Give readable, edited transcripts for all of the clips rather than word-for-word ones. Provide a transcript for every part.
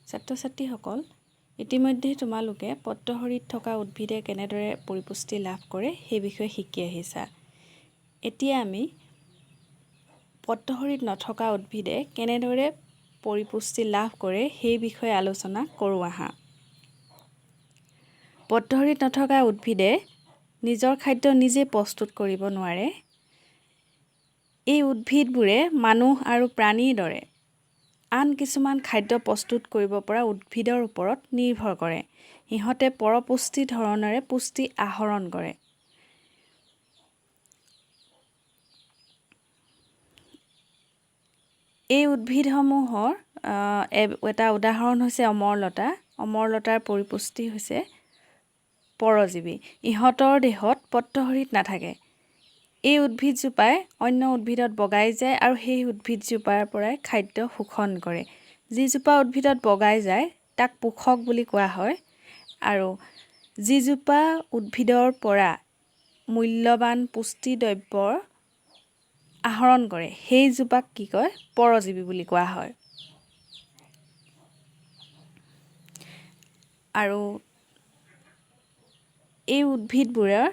ছাত্ৰ-ছাত্ৰীসকল, ইতিমধ্যে তোমালোকে পত্ৰসৰীত থকা উদ্ভিদে কেনেদৰে পৰিপুষ্টি লাভ কৰে সেই বিষয়ে শিকি আহিছা। এতিয়া আমি পত্ৰসৰীত নথকা উদ্ভিদে কেনেদৰে পৰিপুষ্টি লাভ কৰে সেই বিষয়ে আলোচনা কৰোঁ আহা। পত্ৰসৰীত নথকা উদ্ভিদে নিজৰ খাদ্য নিজে প্ৰস্তুত কৰিব নোৱাৰে। এই উদ্ভিদবোৰে মানুহ আৰু প্ৰাণীৰ দৰে আন কিছুমান খাদ্য প্ৰস্তুত কৰিব পৰা উদ্ভিদৰ ওপৰত নিৰ্ভৰ কৰে। ইহঁতে পৰপুষ্টি ধৰণেৰে পুষ্টি আহৰণ কৰে। এই উদ্ভিদসমূহৰ এটা উদাহৰণ হৈছে অমৰলতা। অমৰলতাৰ পৰিপুষ্টি হৈছে পৰজীৱী। ইহঁতৰ দেহত পত্ৰসৰীত নাথাকে। এই উদ্ভিদজোপাই অন্য উদ্ভিদত বগাই যায় আৰু সেই উদ্ভিদজোপাৰ পৰাই খাদ্য শোষণ কৰে। যিজোপা উদ্ভিদত বগাই যায় তাক পোষক বুলি কোৱা হয়, আৰু যিজোপা উদ্ভিদৰ পৰা মূল্যৱান পুষ্টি দ্ৰব্যৰ আহৰণ কৰে সেইজোপাক কি কয়? পৰজীৱী বুলি কোৱা হয়। আৰু এই উদ্ভিদবোৰৰ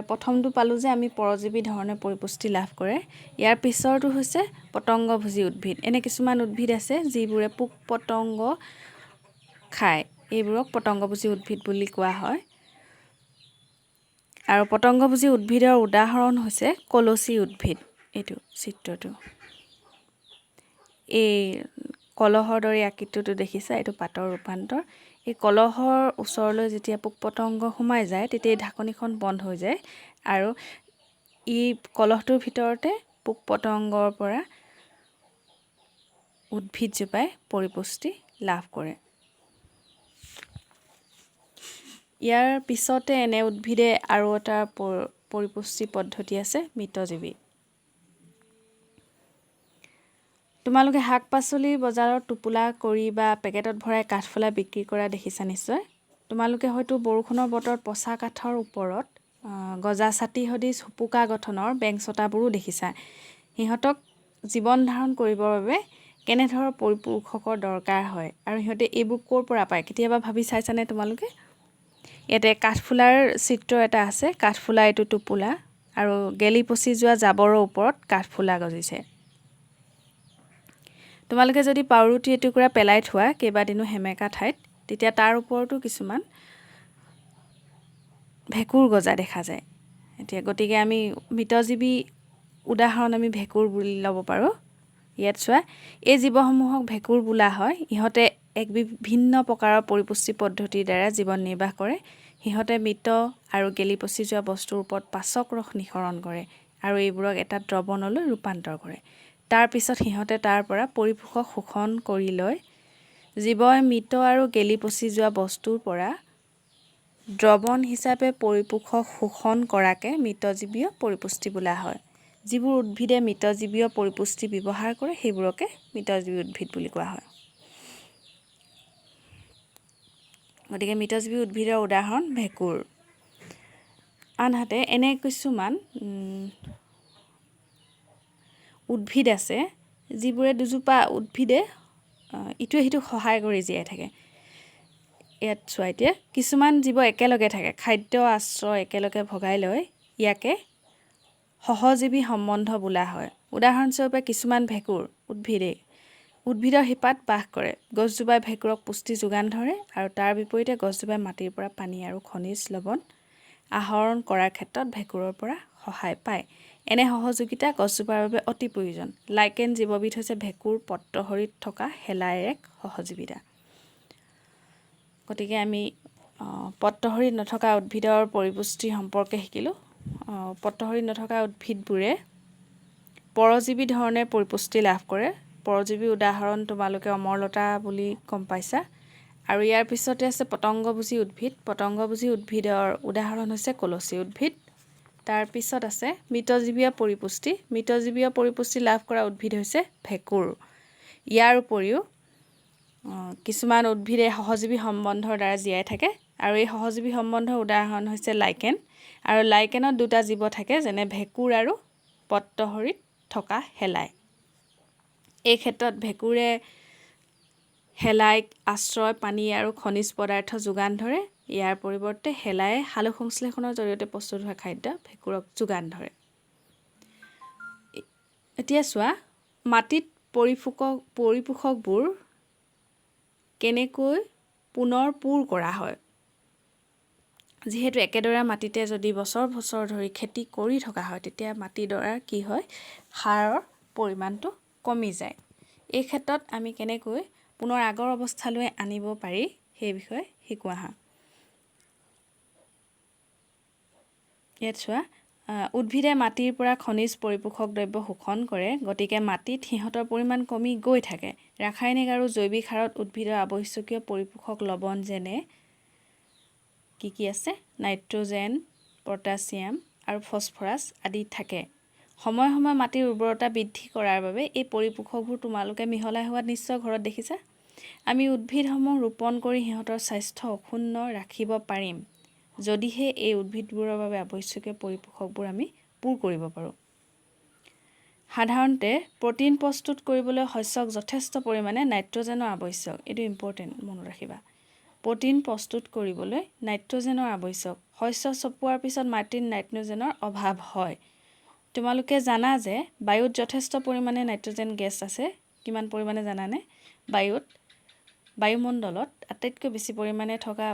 প্ৰথমটো পালোঁ যে আমি পৰজীৱী ধৰণে পৰিপুষ্টি লাভ কৰে। ইয়াৰ পিছৰটো হৈছে পতংগভোজী উদ্ভিদ। এনে কিছুমান উদ্ভিদ আছে যিবোৰে পোক পতংগ খায়। এইবোৰক পতংগভোজী উদ্ভিদ বুলি কোৱা হয়। আৰু পতংগভোজী উদ্ভিদৰ উদাহৰণ হৈছে কলচী উদ্ভিদ। এইটো চিত্ৰটো, এই কলহৰ দৰে আকৃতিটো দেখিছা, এইটো পাতৰ ৰূপান্তৰ। এই কলহৰ ওচৰলৈ যেতিয়া পোক পতংগ সোমাই যায় তেতিয়া এই ঢাকনিখন বন্ধ হৈ যায় আৰু ই কলহটোৰ ভিতৰতে পোক পতংগৰ পৰা উদ্ভিদজোপাই পৰিপুষ্টি লাভ কৰে। ইয়াৰ পিছতে এনে উদ্ভিদে আৰু এটা পৰিপুষ্টি পদ্ধতি আছে, মৃতজীৱী। তোমালোকে শাক পাচলি বজাৰত টোপোলা কৰি বা পেকেটত ভৰাই কাঠফুলা বিক্ৰী কৰা দেখিছা নিশ্চয়। তোমালোকে হয়তো বৰষুণৰ বতৰত পচা কাঠৰ ওপৰত গজা ছাটি সদৃশ সোপোকা গঠনৰ বেংচতাবোৰো দেখিছা। সিহঁতক জীৱন ধাৰণ কৰিবৰ বাবে কেনেধৰণৰ পৰিপোষকৰ দৰকাৰ হয় আৰু সিহঁতে এইবোৰ ক'ৰ পৰা পায় কেতিয়াবা ভাবি চাইছানে তোমালোকে? ইয়াতে কাঠফুলাৰ চিত্ৰ এটা আছে। কাঠফুলা এইটো টোপোলা আৰু গেলি পচি যোৱা জাবৰৰ ওপৰত কাঠফুলা গজিছে। তোমালোকে যদি পাউৰুটি এটুকুৰা পেলাই থোৱা কেইবাদিনো সেমেকা ঠাইত, তেতিয়া তাৰ ওপৰতো কিছুমান ভেঁকুৰ গজা দেখা যায়। গতিকে আমি মৃতজীৱী উদাহৰণ আমি ভেঁকুৰ বুলি ল'ব পাৰোঁ। ইয়াত চোৱা, এই জীৱসমূহক ভেঁকুৰ বোলা হয়। ইহঁতে এক ভিন্ন প্ৰকাৰৰ পৰিপুষ্টি পদ্ধতিৰ দ্বাৰা জীৱন নিৰ্বাহ কৰে। সিহঁতে মৃত আৰু গেলি পচি যোৱা বস্তুৰ ওপৰত পাচক ৰস নিঃসৰণ কৰে আৰু এইবোৰক এটা দ্ৰৱণলৈ ৰূপান্তৰ কৰে। তাৰ পিছত সিহঁতে তাৰ পৰা পৰিপোষক শোষণ কৰি লয়। জীৱই মৃত আৰু গেলি পচি যোৱা বস্তুৰ পৰা দ্ৰৱণ হিচাপে পৰিপোষক শোষণ কৰাকে মৃতজীৱীয় পৰিপুষ্টি বোলা হয়। যিবোৰ উদ্ভিদে মৃতজীৱীয় পৰিপুষ্টি ব্যৱহাৰ কৰে সেইবোৰকে মৃতজীৱী উদ্ভিদ বুলি কোৱা হয়। গতিকে মৃতজীৱী উদ্ভিদৰ উদাহৰণ ভেঁকুৰ। আনহাতে এনে কিছুমান উদ্ভিদ আছে যিবোৰে দুজোপা উদ্ভিদে ইটোৱে সিটোক সহায় কৰি জীয়াই থাকে। ইয়াত চোৱা, এতিয়া কিছুমান জীৱ একেলগে থাকে, খাদ্য আশ্ৰয় একেলগে ভগাই লয়। ইয়াকে সহজীৱী সম্বন্ধ বোলা হয়। উদাহৰণস্বৰূপে কিছুমান ভেঁকুৰ উদ্ভিদৰ শিপাত বাস কৰে। গছজোপাই ভেঁকুৰক পুষ্টি যোগান ধৰে আৰু তাৰ বিপৰীতে গছজোপাই মাটিৰ পৰা পানী আৰু খনিজ লৱণ আহৰণ কৰাৰ ক্ষেত্ৰত ভেঁকুৰৰ পৰা সহায় পায়। এনে সহযোগিতা গছজোপাৰ বাবে অতি প্ৰয়োজন। লাইকেন জীৱবিধ হৈছে ভেঁকুৰ পত্ৰসৰীত থকা শেলাইৰ এক সহযোগিতা। গতিকে আমি পত্ৰসৰীত নথকা উদ্ভিদৰ পৰিপুষ্টি সম্পৰ্কে শিকিলোঁ। পত্ৰসৰীত নথকা উদ্ভিদবোৰে পৰজীৱী ধৰণে পৰিপুষ্টি লাভ কৰে। পৰজীৱী উদাহৰণ তোমালোকে অমৰলতা বুলি গম পাইছা। আৰু ইয়াৰ পিছতে আছে পতংগভোজী উদ্ভিদ। পতংগভোজী উদ্ভিদৰ উদাহৰণ হৈছে কলচী উদ্ভিদ। তাৰ পিছত আছে মৃতজীৱীয় পৰিপুষ্টি। মৃতজীৱীয় পৰিপুষ্টি লাভ কৰা উদ্ভিদ হৈছে ভেঁকুৰ। ইয়াৰ উপৰিও কিছুমান উদ্ভিদে সহজীৱী সম্বন্ধৰ দ্বাৰা জীয়াই থাকে আৰু এই সহজীৱী সম্বন্ধৰ উদাহৰণ হৈছে লাইকেন। আৰু লাইকেনত দুটা জীৱ থাকে, যেনে ভেঁকুৰ আৰু পত্ৰসৰীত থকা শেলাই। এই ক্ষেত্ৰত ভেঁকুৰে শেলাইক আশ্ৰয়, পানী আৰু খনিজ পদাৰ্থ যোগান ধৰে। ইয়াৰ পৰিৱৰ্তে শেলাইয়ে সালোক সংশ্লেষণৰ জৰিয়তে প্ৰস্তুত হোৱা খাদ্য ভেঁকুৰক যোগান ধৰে। এতিয়া চোৱা, মাটিত পৰিপোষকবোৰ কেনেকৈ পুনৰ পূৰ কৰা হয়। যিহেতু একেডৰা মাটিতে যদি বছৰ বছৰ ধৰি খেতি কৰি থকা হয়, তেতিয়া মাটিডৰাৰ কি হয়, সাৰৰ পৰিমাণটো কমি যায়। এই ক্ষেত্ৰত আমি কেনেকৈ পুনৰ আগৰ অৱস্থালৈ আনিব পাৰি সেই বিষয়ে শিকোৱা হয়। ইয়াত চোৱা, উদ্ভিদে মাটিৰ পৰা খনিজ পৰিপোষক দ্ৰব্য শোষণ কৰে, গতিকে মাটিত সিহঁতৰ পৰিমাণ কমি গৈ থাকে। ৰাসায়নিক আৰু জৈৱিক সাৰত উদ্ভিদৰ আৱশ্যকীয় পৰিপোষক লৱণ যেনে কি আছে, নাইট্ৰজেন, পটাছিয়াম আৰু ফছফৰাছ আদি থাকে। সময়ে সময়ে মাটিৰ উৰ্বৰতা বৃদ্ধি কৰাৰ বাবে এই পৰিপোষকবোৰ তোমালোকে মিহলাই হোৱাত নিশ্চয় ঘৰত দেখিছা। আমি উদ্ভিদসমূহ ৰোপণ কৰি সিহঁতৰ স্বাস্থ্য অক্ষুণ্ণ ৰাখিব পাৰিম, যদিহে এই উদ্ভিদবোৰৰ বাবে আৱশ্যকীয় পৰিপোষকবোৰ আমি পূৰ কৰিব পাৰোঁ। সাধাৰণতে প্ৰ'টিন প্ৰস্তুত কৰিবলৈ শস্যক যথেষ্ট পৰিমাণে নাইট্ৰজেনৰ আৱশ্যক। এইটো ইম্পৰ্টেণ্ট, মনত ৰাখিবা। প্ৰ'টিন প্ৰস্তুত কৰিবলৈ নাইট্ৰজেনৰ আৱশ্যক। শস্য চপোৱাৰ পিছত মাটিত নাইট্ৰজেনৰ অভাৱ হয়। তোমালোকে জানা যে বায়ুত যথেষ্ট পৰিমাণে নাইট্ৰজেন গেছ আছে। কিমান পৰিমাণে জানানে? বায়ুমণ্ডলত আটাইতকৈ বেছি পৰিমাণে থকা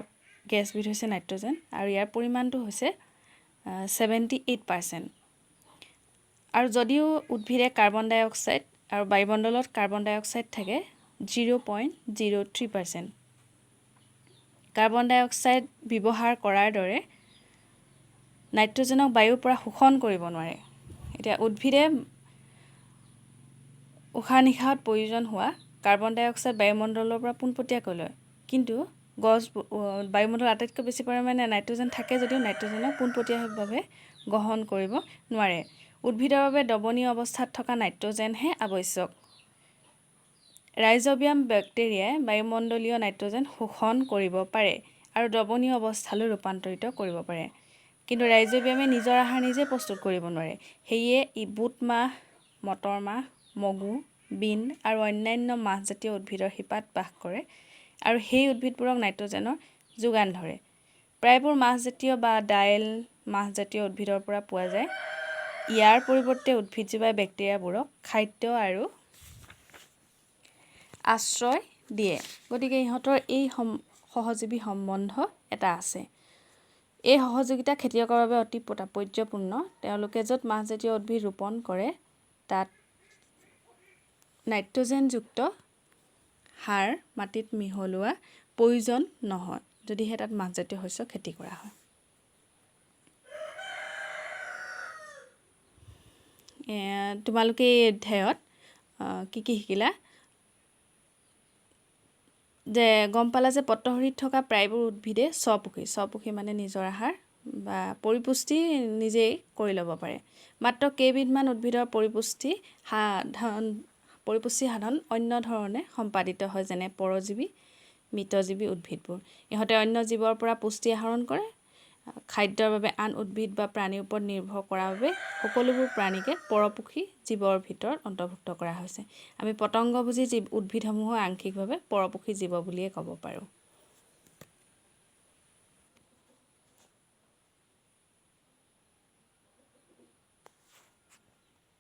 গেছবিধ হৈছে নাইট্ৰজেন, আৰু ইয়াৰ পৰিমাণটো হৈছে 78%। আৰু যদিও উদ্ভিদে কাৰ্বন ডাই অক্সাইড আৰু বায়ুমণ্ডলত কাৰ্বন ডাই অক্সাইড থাকে 0.03%। কাৰ্বন ডাই অক্সাইড ব্যৱহাৰ কৰাৰ দৰে নাইট্ৰজেনক বায়ুৰ পৰা শোষণ কৰিব নোৱাৰে। এতিয়া উদ্ভিদে উশাহ নিশাহত প্ৰয়োজন হোৱা কাৰ্বন ডাই অক্সাইড বায়ুমণ্ডলৰ পৰা পোনপটীয়াকৈ লয়, কিন্তু বায়ুমণ্ডলত আটাইতকৈ বেছি পৰিমাণে নাইট্ৰজেন থাকে যদিও নাইট্ৰজেনক পোনপটীয়াভাৱে গ্ৰহণ কৰিব নোৱাৰে। উদ্ভিদৰ বাবে দৱনীয় অৱস্থাত থকা নাইট্ৰজেনহে আৱশ্যক। ৰাইজ'বিয়াম বেক্টেৰিয়াই বায়ুমণ্ডলীয় নাইট্ৰজেন শোষণ কৰিব পাৰে আৰু দৱনীয় অৱস্থালৈ ৰূপান্তৰিত কৰিব পাৰে, কিন্তু ৰাইজ'বিয়ামে নিজৰ আহাৰ নিজে প্ৰস্তুত কৰিব নোৱাৰে। সেয়ে ই বুট মাহ, মটৰ মাহ, মগু, বিন আৰু অন্যান্য মাহজাতীয় উদ্ভিদৰ শিপাত বাস কৰে আৰু সেই উদ্ভিদবোৰক নাইট্ৰজেনৰ যোগান ধৰে। প্ৰায়বোৰ মাহজাতীয় বা দাইল মাহজাতীয় উদ্ভিদৰ পৰা পোৱা যায়। ইয়াৰ পৰিৱৰ্তে উদ্ভিদজীৱাই বেক্টেৰিয়াবোৰক খাদ্য আৰু আশ্ৰয় দিয়ে, গতিকে ইহঁতৰ এই সহজীৱী সম্বন্ধ এটা আছে। এই সহযোগিতা খেতিয়কৰ বাবে অতি তাৎপৰ্যপূৰ্ণ। তেওঁলোকে য'ত মাহজাতীয় উদ্ভিদ ৰোপণ কৰে তাত নাইট্ৰজেনযুক্ত সাৰ মাটিত মিহলোৱা প্ৰয়োজন নহয়, যদিহে তাত মাহজাতীয় শস্য খেতি কৰা হয়। তোমালোকে এই অধ্যায়ত কি শিকিলা? যে গম পালা যে পট্টহৰিত থকা প্ৰায়বোৰ উদ্ভিদে স্বপোষী মানে নিজৰ আহাৰ বা পৰিপুষ্টি নিজেই কৰি ল'ব পাৰে। মাত্ৰ কেইবিধমান উদ্ভিদৰ পৰিপুষ্টি সাধন অন্য ধৰণে সম্পাদিত হয়, যেনে পৰজীৱী, মৃতজীৱী উদ্ভিদবোৰ। ইহঁতে অন্য জীৱৰ পৰা পুষ্টি আহৰণ কৰে। খাদ্যৰ বাবে আন উদ্ভিদ বা প্ৰাণীৰ ওপৰত নিৰ্ভৰ কৰাৰ বাবে সকলোবোৰ প্ৰাণীকে পৰপোষী জীৱৰ ভিতৰত অন্তৰ্ভুক্ত কৰা হৈছে। আমি পতংগভোজী উদ্ভিদসমূহক আংশিকভাৱে পৰপোষী জীৱ বুলিয়ে ক'ব পাৰোঁ।